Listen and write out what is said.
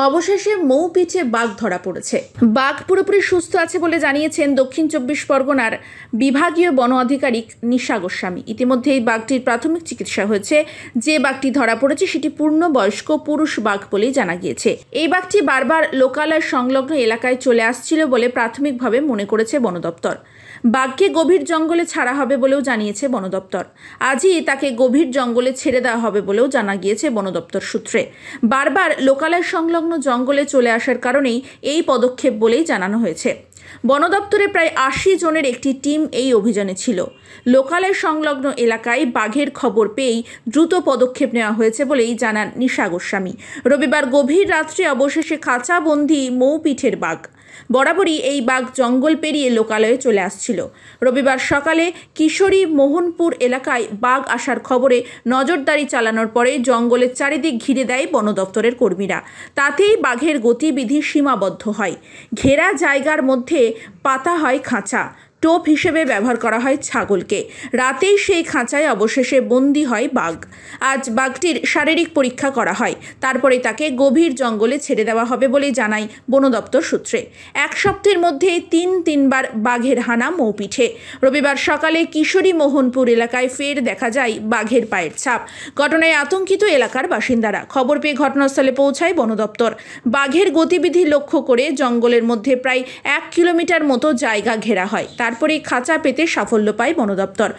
অবশেষে মৌপিঠে বাঘ ধরা পড়েছে। বাঘ পুরোপুরি সুস্থ আছে বলে জানিয়েছেন দক্ষিণ চব্বিশ পরগনার বিভাগীয় বন আধিকারিক নিশা গোস্বামী। ইতিমধ্যে এই বাঘটির প্রাথমিক চিকিৎসা হয়েছে। যে বাঘটি ধরা পড়েছে সেটি পূর্ণবয়স্ক পুরুষ বাঘ বলেই জানা গিয়েছে। এই বাঘটি বারবার লোকালয় সংলগ্ন এলাকায় চলে আসছিল বলে প্রাথমিকভাবে মনে করেছে বন দপ্তর। বাঘকে গভীর জঙ্গলে ছাড়া হবে বলেও জানিয়েছে বন দপ্তর। আজই তাকে গভীর জঙ্গলে ছেড়ে দেওয়া হবে বলেও জানা গিয়েছে বন দপ্তর সূত্রে। বারবার লোকালয় সংলগ্ন জঙ্গলে চলে আসার কারণেই এই পদক্ষেপ বলেই জানানো হয়েছে। বন দপ্তরে প্রায় ৮০ জনের একটি টিম এই অভিযানে ছিল। লোকালয় সংলগ্ন এলাকায় বাঘের খবর পেয়েই দ্রুত পদক্ষেপ নেওয়া হয়েছে বলেই জানান নিশা গোস্বামী। রবিবার গভীর রাত্রে অবশেষে খাঁচাবন্দি মৌপিঠের বাঘ। বরাবরই এই বাঘ জঙ্গল পেরিয়ে লোকালয়ে চলে আসছিল। রবিবার সকালে কিশোরী মোহনপুর এলাকায় বাঘ আসার খবরে নজরদারি চালানোর পরে জঙ্গলের চারিদিক ঘিরে দেয় বন দপ্তরের কর্মীরা। তাতেই বাঘের গতিবিধি সীমাবদ্ধ হয়। ঘেরা জায়গার মধ্যে পাতা হয় খাঁচা। টোপ হিসেবে ব্যবহার করা হয় ছাগলকে। রাতেই সেই খাঁচায় অবশেষে বন্দী হয় বাঘ। আজ বাঘটির শারীরিক পরীক্ষা করা হয়, তারপরে তাকে গভীর জঙ্গলে ছেড়ে দেওয়া হবে বলে জানায় বন দপ্তর সূত্রে। এক সপ্তাহের মধ্যে তিনবার বাঘের হানা মৌপিঠে। রবিবার সকালে কিশোরী মোহনপুর এলাকায় ফের দেখা যায় বাঘের পায়ের ছাপ। ঘটনায় আতঙ্কিত এলাকার বাসিন্দারা। খবর পেয়ে ঘটনাস্থলে পৌঁছায় বন দপ্তর। বাঘের গতিবিধি লক্ষ্য করে জঙ্গলের মধ্যে প্রায় ১ কিলোমিটার মতো জায়গা ঘেরা হয়। তারপরে খাঁচা পেতে সাফল্য পায় বন দপ্তর।